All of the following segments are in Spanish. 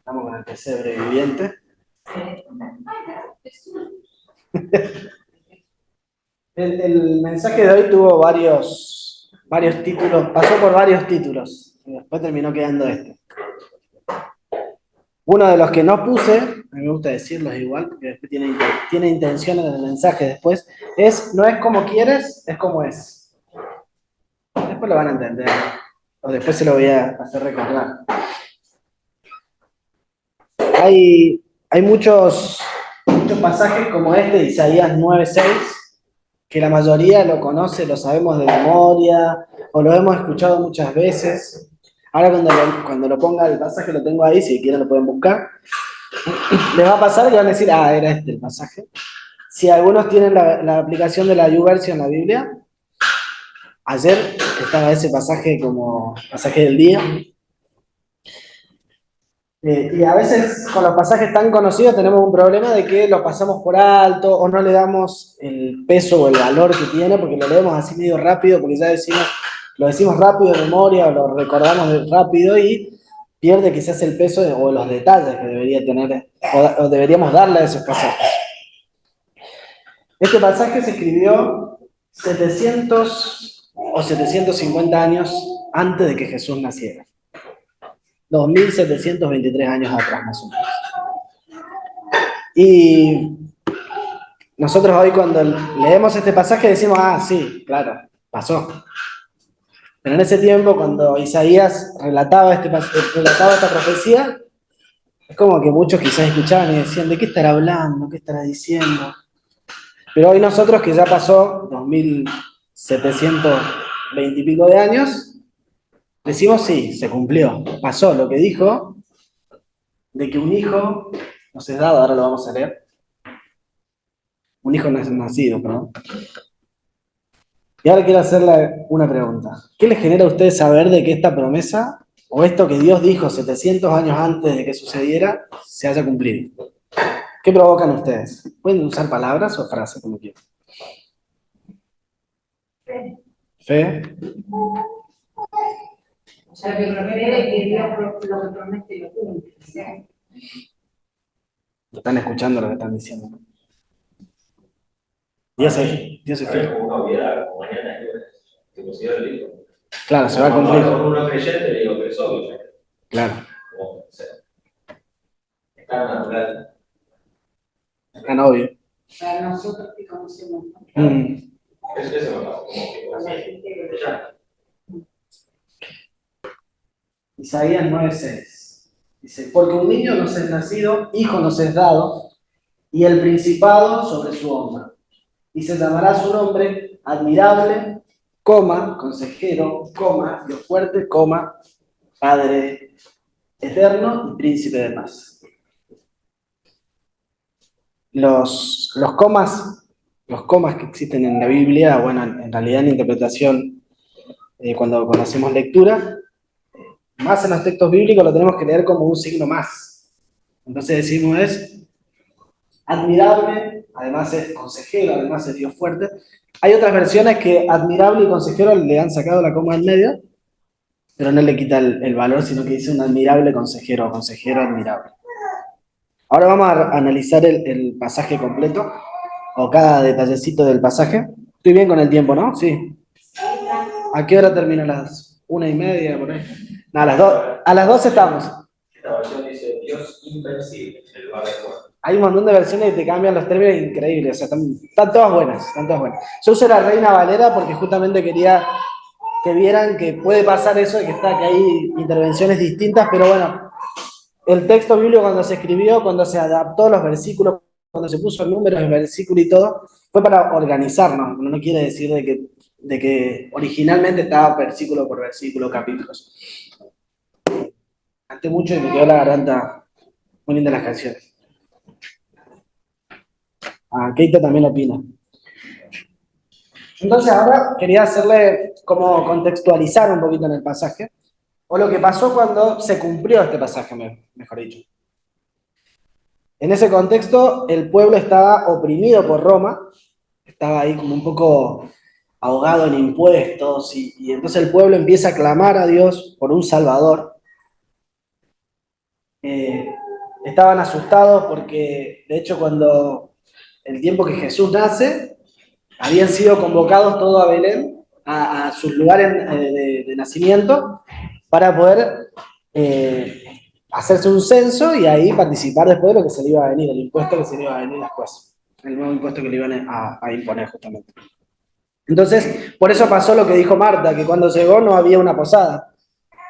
Estamos con el pesebre viviente. El mensaje de hoy tuvo varios títulos, pasó por varios títulos, y después terminó quedando este. Uno de los que no puse, a mí me gusta decirlos igual, porque después tiene intención en el mensaje después, no es como quieres, es como es. Después lo van a entender, o después se lo voy a hacer recordar. Hay muchos pasajes como este de Isaías 9:6, que la mayoría lo conoce, lo sabemos de memoria, o lo hemos escuchado muchas veces. Ahora cuando lo ponga el pasaje, lo tengo ahí, si quieren lo pueden buscar. Les va a pasar que van a decir, era este el pasaje. Si algunos tienen la aplicación de la YouVersion en la Biblia, ayer estaba ese pasaje como pasaje del día. Y a veces con los pasajes tan conocidos tenemos un problema de que lo pasamos por alto o no le damos el peso o el valor que tiene porque lo leemos así medio rápido, porque ya lo decimos rápido de memoria o lo recordamos rápido y pierde quizás el peso o los detalles que debería tener o deberíamos darle a esos pasajes. Este pasaje se escribió 700 o 750 años antes de que Jesús naciera. 2723 años atrás, más o menos. Y nosotros hoy cuando leemos este pasaje decimos, sí, claro, pasó. Pero en ese tiempo, cuando Isaías relataba esta profecía, es como que muchos quizás escuchaban y decían, ¿de qué estará hablando? ¿Qué estará diciendo? Pero hoy nosotros, que ya pasó 2720 y pico de años, decimos, sí, se cumplió. Pasó lo que dijo, de que un hijo nos es dado, ahora lo vamos a leer. Un hijo no es nacido, perdón. Y ahora quiero hacerle una pregunta. ¿Qué les genera a ustedes saber de que esta promesa, o esto que Dios dijo 700 años antes de que sucediera, se haya cumplido? ¿Qué provocan ustedes? Pueden usar palabras o frases como quieran. Fe. Fe. O sea, que promete que Dios lo que promete lo cumple. ¿Sí? Están escuchando lo que están diciendo. Dios es fiel. Como una obviedad, como mañana que considero el hijo. Claro, se va a cumplir. Como uno creyente le digo que es obvio. Claro. Como, o sea, es tan natural. Es tan obvio. Para nosotros que conocemos. Eso me pasa, como que ya. Isaías 9:6. Dice, porque un niño nos es nacido, hijo nos es dado, y el principado sobre su hombro. Y se llamará su nombre admirable, consejero, Dios fuerte, Padre eterno y príncipe de paz. Los comas que existen en la Biblia, bueno, en realidad en interpretación, cuando hacemos lectura, más en los textos bíblicos lo tenemos que leer como un signo más. Entonces decimos es admirable, además es consejero, además es Dios fuerte. Hay otras versiones que admirable y consejero le han sacado la coma en medio, pero no le quita el valor, sino que dice un admirable consejero o consejero admirable. Ahora vamos a analizar el pasaje completo, o cada detallecito del pasaje. Estoy bien con el tiempo, ¿no? Sí. ¿A qué hora termina? ¿Las 1:30 por ahí? No, a las 2 estamos. Esta versión dice Dios invencible en lugar de fuerte. Hay un montón de versiones que te cambian los términos increíbles, o sea, están todas buenas. Yo usé la Reina Valera porque justamente quería que vieran que puede pasar eso, que hay intervenciones distintas, pero bueno, el texto bíblico cuando se escribió, cuando se adaptó los versículos, cuando se puso el número del versículo y todo, fue para organizarnos. No quiere decir de que originalmente estaba versículo por versículo, capítulos. Canté mucho y me quedó la garganta muy linda las canciones. Keita también opina. Entonces ahora quería hacerle como contextualizar un poquito en el pasaje, o lo que pasó cuando se cumplió este pasaje, mejor dicho. En ese contexto, el pueblo estaba oprimido por Roma, estaba ahí como un poco ahogado en impuestos, y entonces el pueblo empieza a clamar a Dios por un Salvador. eh, estaban asustados porque, de hecho, cuando el tiempo que Jesús nace, habían sido convocados todos a Belén, a sus lugares de nacimiento, para poder hacerse un censo y ahí participar después de lo que se le iba a venir, el impuesto que se le iba a venir después, el nuevo impuesto que le iban a imponer justamente. Entonces, por eso pasó lo que dijo Marta, que cuando llegó no había una posada,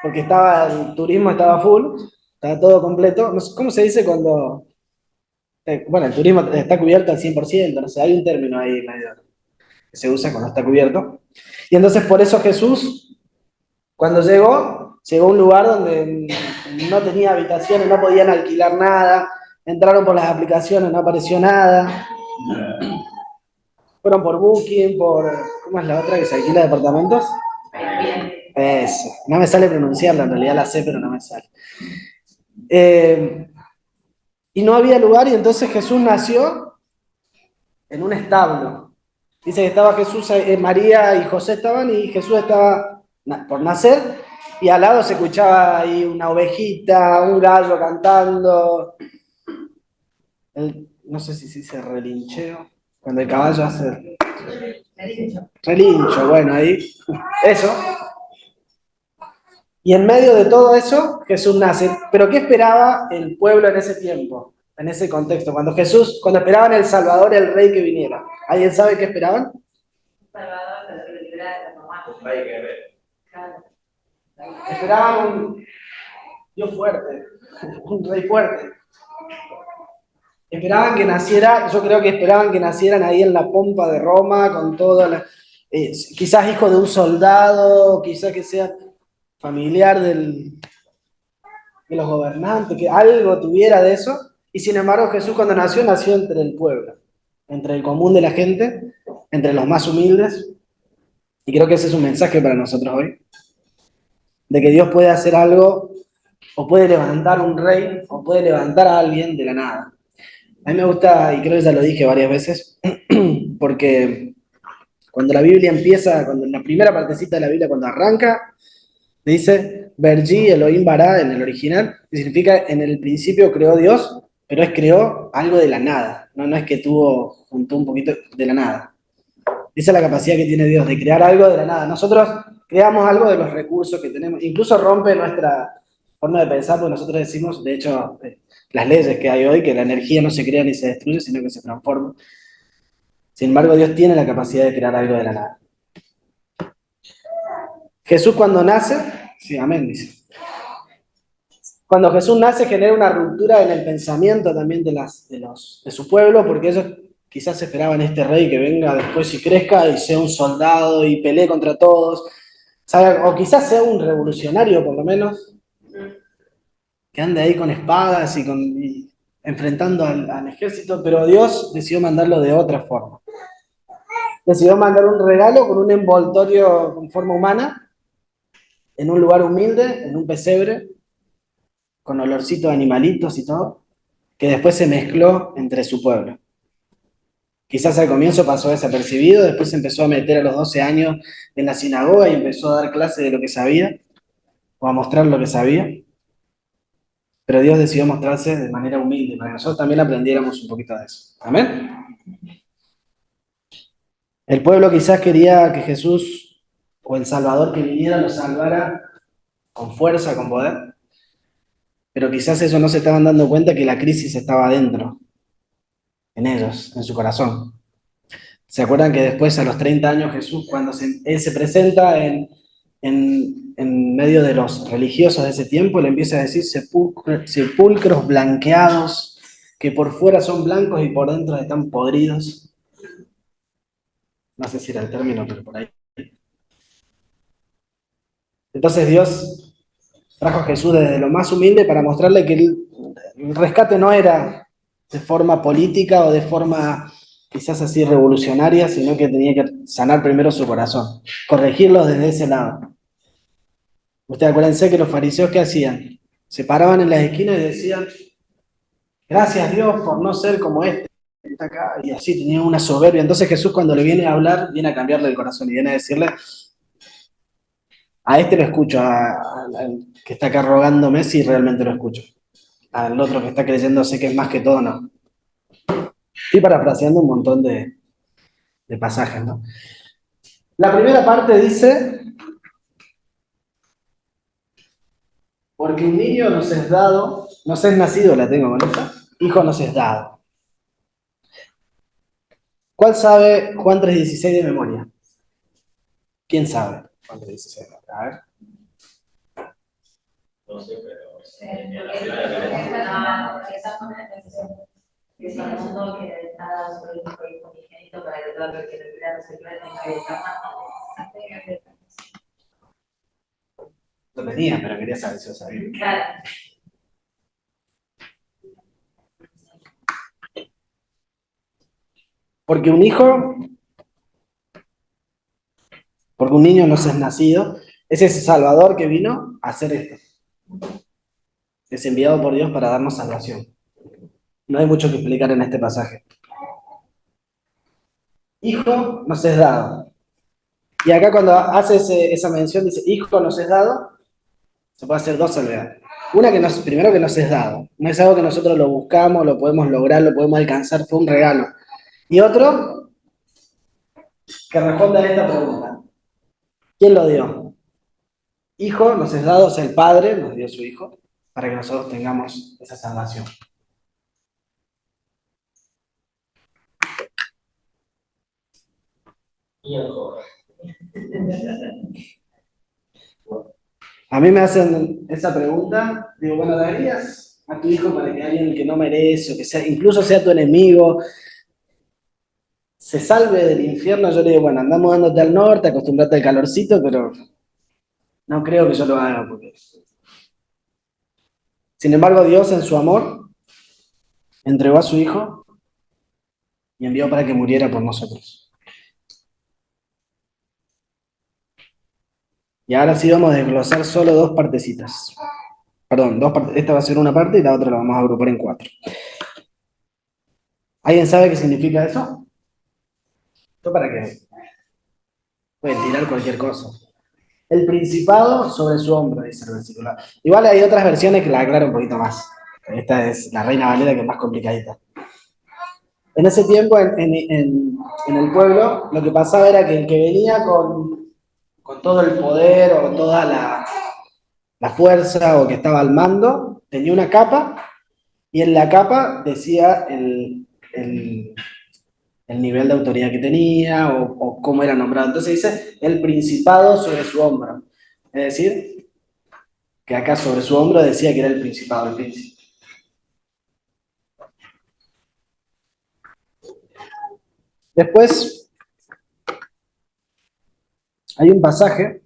porque el turismo estaba full, estaba todo completo. No sé, ¿cómo se dice cuando... bueno, el turismo está cubierto al 100%, no sé, hay un término ahí medio que se usa cuando está cubierto. Y entonces por eso Jesús, cuando llegó a un lugar donde no tenía habitaciones, no podían alquilar nada, entraron por las aplicaciones, no apareció nada, fueron por Booking, ¿cómo es la otra que se alquila departamentos? Eso, no me sale pronunciarla, en realidad la sé, pero no me sale. Y no había lugar y entonces Jesús nació en un establo. Dice que estaba Jesús, María y José estaban y Jesús estaba por nacer y al lado se escuchaba ahí una ovejita, un gallo cantando. No sé si se dice relincheo, cuando el caballo hace relincho, bueno, ahí, eso. Y en medio de todo eso, Jesús nace. Pero ¿qué esperaba el pueblo en ese tiempo, en ese contexto? Cuando esperaban el Salvador, el Rey que viniera. ¿Alguien sabe qué esperaban? Salvador, pero que lo librara de la mamá. Hay que ver. Claro. Esperaban un Dios fuerte, un Rey fuerte. Esperaban que naciera, yo creo que esperaban que nacieran ahí en la pompa de Roma, con todo, quizás hijo de un soldado, quizás que sea familiar de los gobernantes, que algo tuviera de eso. Y sin embargo, Jesús cuando nació entre el pueblo, entre el común de la gente, entre los más humildes. Y creo que ese es un mensaje para nosotros hoy, de que Dios puede hacer algo, o puede levantar un rey, o puede levantar a alguien de la nada. A mí me gusta, y creo que ya lo dije varias veces, porque cuando la Biblia empieza, cuando en la primera partecita de la Biblia, cuando arranca, dice, Berji Elohim bara en el original, que significa en el principio creó Dios, pero creó algo de la nada, no es que juntó un poquito de la nada. Esa es la capacidad que tiene Dios, de crear algo de la nada. Nosotros creamos algo de los recursos que tenemos, incluso rompe nuestra forma de pensar, porque nosotros decimos, de hecho, las leyes que hay hoy, que la energía no se crea ni se destruye, sino que se transforma. Sin embargo, Dios tiene la capacidad de crear algo de la nada. Jesús cuando nace, sí, amén, dice. Cuando Jesús nace genera una ruptura en el pensamiento también de su pueblo, porque ellos quizás esperaban este rey que venga después y crezca y sea un soldado y pelee contra todos, o quizás sea un revolucionario por lo menos, que ande ahí con espadas y enfrentando al ejército, pero Dios decidió mandarlo de otra forma. Decidió mandar un regalo con un envoltorio con forma humana, en un lugar humilde, en un pesebre, con olorcito de animalitos y todo, que después se mezcló entre su pueblo. Quizás al comienzo pasó desapercibido, después se empezó a meter a los 12 años en la sinagoga y empezó a dar clase de lo que sabía, o a mostrar lo que sabía. Pero Dios decidió mostrarse de manera humilde, para que nosotros también aprendiéramos un poquito de eso. ¿Amén? El pueblo quizás quería que Jesús, o el Salvador que viniera, lo salvara con fuerza, con poder, pero quizás ellos no se estaban dando cuenta que la crisis estaba adentro, en ellos, en su corazón. ¿Se acuerdan que después, a los 30 años, Jesús, cuando él se presenta en medio de los religiosos de ese tiempo, le empieza a decir sepulcros blanqueados, que por fuera son blancos y por dentro están podridos? No sé si era el término, pero por ahí. Entonces Dios trajo a Jesús desde lo más humilde para mostrarle que el rescate no era de forma política o de forma quizás así revolucionaria, sino que tenía que sanar primero su corazón, corregirlo desde ese lado. Ustedes acuérdense que los fariseos, ¿qué hacían? Se paraban en las esquinas y decían, gracias Dios por no ser como este que está acá, y así tenían una soberbia. Entonces Jesús, cuando le viene a hablar, viene a cambiarle el corazón y viene a decirle, a este lo escucho, al que está acá rogándome, si realmente lo escucho. al otro que está creyéndose que es más que todo, no. Estoy parafraseando un montón de pasajes, ¿no? La primera parte dice, porque un niño nos es dado, nos es nacido, la tengo con esta, hijo nos es dado. ¿Cuál sabe Juan 3:16 de memoria? ¿Quién sabe Juan 3:16 de memoria? A ver. No sé, pero. Que es el mundo que está dado por el Hijo unigénito para que todo el que lo quiera recibir tenga vida eterna. Lo tenía, pero quería saber si lo sabía. Claro. Porque un hijo, porque un niño nos es nacido, es ese Salvador que vino a hacer esto. Es enviado por Dios para darnos salvación. No hay mucho que explicar en este pasaje. Hijo nos es dado. Y acá cuando hace esa mención, dice, hijo nos es dado, se puede hacer dos salvedades. Una primero que nos es dado. No es algo que nosotros lo buscamos, lo podemos lograr, lo podemos alcanzar, fue un regalo. Y otro, que responda a esta pregunta. ¿Quién lo dio? Hijo nos es dado, o sea, el Padre nos dio su Hijo, para que nosotros tengamos esa salvación. Y el joven. A mí me hacen esa pregunta, digo, bueno, ¿darías a tu hijo para que alguien que no merece, o que sea, incluso sea tu enemigo, se salve del infierno? Yo le digo, bueno, andamos dándote al norte, acostumbrate al calorcito, pero no creo que yo lo haga. Porque... Sin embargo, Dios en su amor entregó a su hijo y envió para que muriera por nosotros. Y ahora sí vamos a desglosar solo dos partecitas. Perdón, esta va a ser una parte y la otra la vamos a agrupar en 4. ¿Alguien sabe qué significa eso? ¿Esto para qué? Pueden tirar cualquier cosa. El principado sobre su hombro, dice el versículo. Igual hay otras versiones que la aclaran un poquito más. Esta es la Reina Valera, que es más complicadita. En ese tiempo, en el pueblo, lo que pasaba era que el que venía con todo el poder o toda la fuerza o que estaba al mando, tenía una capa y en la capa decía el nivel de autoridad que tenía o cómo era nombrado. Entonces dice el principado sobre su hombro. Es decir, que acá sobre su hombro decía que era el principado, el príncipe. Después hay un pasaje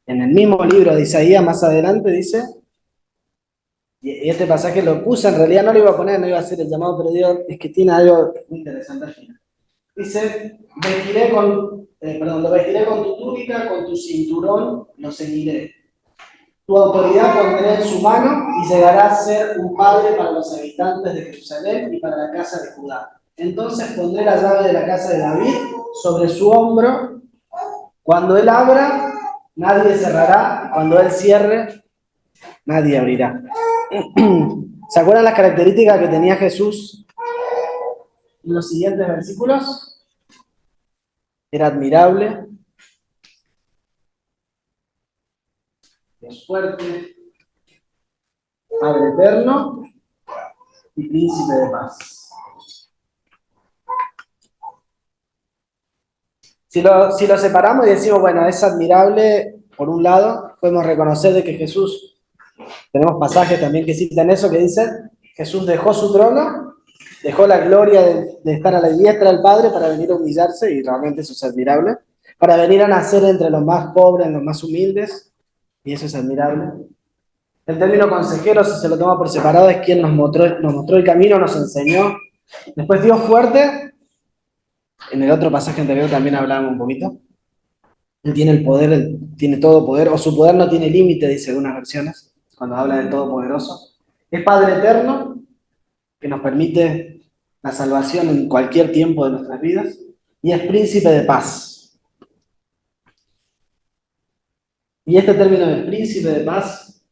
en el mismo libro de Isaías, más adelante dice, y este pasaje lo puse, en realidad no lo iba a poner, no iba a hacer el llamado, pero Dios es que tiene algo muy interesante al final. Dice, lo vestiré con tu túnica, con tu cinturón, lo seguiré. Tu autoridad pondré en su mano y llegará a ser un padre para los habitantes de Jerusalén y para la casa de Judá. Entonces pondré la llave de la casa de David sobre su hombro. Cuando él abra, nadie cerrará. Cuando él cierre, nadie abrirá. ¿Se acuerdan las características que tenía Jesús en los siguientes versículos? Era admirable, Dios fuerte, Padre eterno y príncipe de paz. Si lo separamos y decimos, bueno, es admirable, por un lado, podemos reconocer de que Jesús, tenemos pasajes también que citan eso, que dicen, Jesús dejó su trono, dejó la gloria de estar a la diestra del Padre para venir a humillarse, y realmente eso es admirable, para venir a nacer entre los más pobres, los más humildes, y eso es admirable. El término consejero, si se lo toma por separado, es quien nos mostró el camino, nos enseñó. Después Dios fuerte, en el otro pasaje anterior también hablábamos un poquito. Él tiene el poder, él tiene todo poder, o su poder no tiene límite, dice algunas versiones, cuando habla del Todopoderoso. Es Padre eterno, que nos permite la salvación en cualquier tiempo de nuestras vidas, y es Príncipe de paz. Y este término de príncipe de paz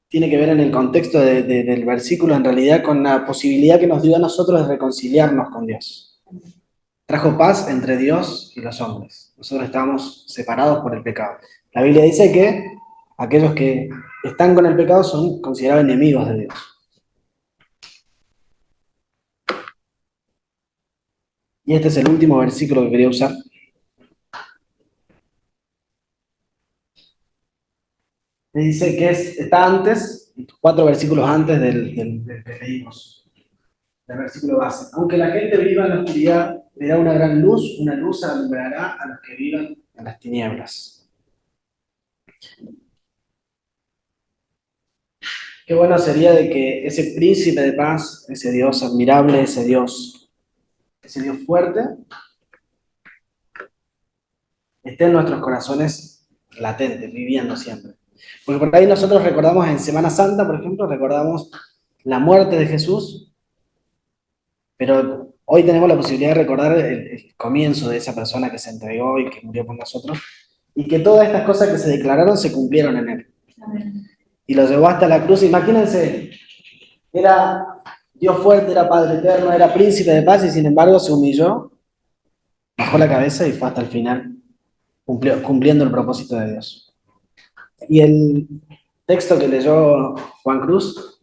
tiene que ver en el contexto del versículo, en realidad, con la posibilidad que nos dio a nosotros de reconciliarnos con Dios. Trajo paz entre Dios y los hombres. Nosotros estábamos separados por el pecado. La Biblia dice que aquellos que están con el pecado son considerados enemigos de Dios. Y este es el último versículo que quería usar. Me dice que está antes, 4 versículos antes del que leímos, del versículo base. Aunque la gente viva en la oscuridad, verá una gran luz, una luz alumbrará a los que vivan en las tinieblas. Qué bueno sería de que ese príncipe de paz, ese Dios admirable, ese Dios fuerte, esté en nuestros corazones latente, viviendo siempre. Porque por ahí nosotros recordamos en Semana Santa, por ejemplo, recordamos la muerte de Jesús, pero hoy tenemos la posibilidad de recordar el comienzo de esa persona que se entregó y que murió por nosotros, y que todas estas cosas que se declararon se cumplieron en él. Amén. Y lo llevó hasta la cruz. Imagínense, era Dios fuerte, era Padre eterno, era príncipe de paz, y sin embargo se humilló, bajó la cabeza y fue hasta el final, cumpliendo el propósito de Dios. Y el texto que leyó Juan Cruz,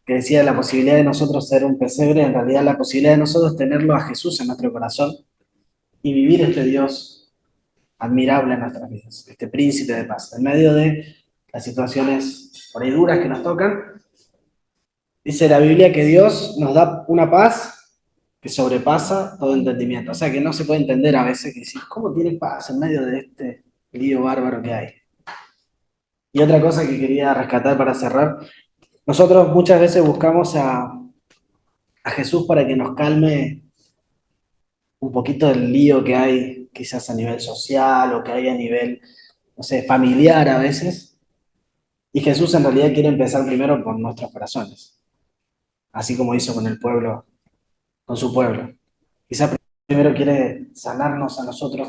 que decía la posibilidad de nosotros ser un pesebre, en realidad la posibilidad de nosotros tenerlo a Jesús en nuestro corazón y vivir este Dios admirable en nuestras vidas, este príncipe de paz, en medio de las situaciones por ahí duras que nos tocan. Dice la Biblia que Dios nos da una paz que sobrepasa todo entendimiento. O sea, que no se puede entender a veces, que decís, ¿cómo tiene paz en medio de este lío bárbaro que hay? Y otra cosa que quería rescatar para cerrar, nosotros muchas veces buscamos a Jesús para que nos calme un poquito del lío que hay quizás a nivel social o que hay a nivel, no sé, familiar a veces. Y Jesús en realidad quiere empezar primero por nuestros corazones, así como hizo con el pueblo, con su pueblo. Quizás primero quiere sanarnos a nosotros,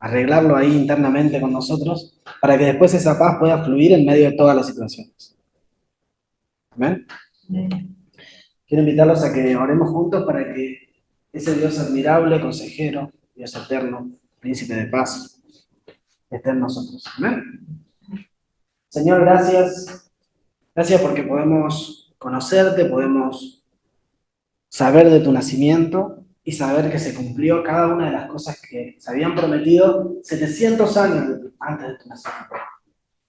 arreglarlo ahí internamente con nosotros, para que después esa paz pueda fluir en medio de todas las situaciones. ¿Amén? Quiero invitarlos a que oremos juntos para que ese Dios admirable, consejero, Dios eterno, príncipe de paz, esté en nosotros. Amén. Señor, gracias. Gracias porque podemos conocerte, podemos saber de tu nacimiento y saber que se cumplió cada una de las cosas que se habían prometido 700 años antes de tu nacimiento.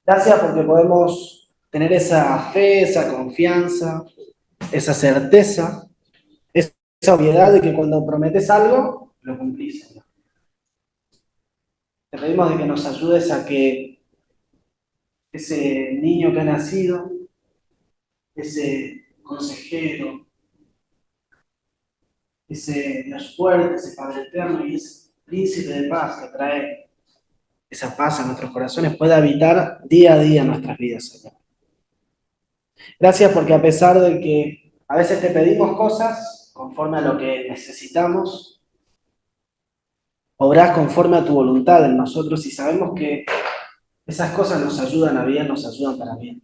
Gracias porque podemos tener esa fe, esa confianza, esa certeza, esa obviedad de que cuando prometes algo, lo cumplís, Señor. Te pedimos de que nos ayudes a que ese niño que ha nacido, ese consejero, ese Dios fuerte, ese Padre eterno y ese príncipe de paz que trae esa paz a nuestros corazones, pueda habitar día a día nuestras vidas, Señor. Gracias porque a pesar de que a veces te pedimos cosas conforme a lo que necesitamos, obrás conforme a tu voluntad en nosotros y sabemos que esas cosas nos ayudan a bien, nos ayudan para bien.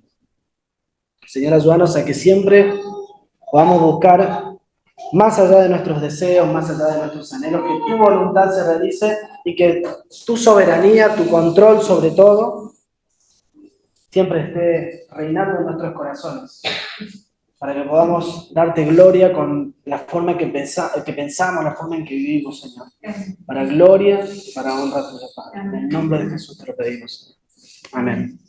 Señor, ayúdanos a que siempre podamos buscar más allá de nuestros deseos, más allá de nuestros anhelos, que tu voluntad se realice y que tu soberanía, tu control sobre todo, siempre esté reinando en nuestros corazones, para que podamos darte gloria con la forma en que pensamos, la forma en que vivimos, Señor. Para gloria y para honra tuya, Padre. En el nombre de Jesús te lo pedimos. Amén.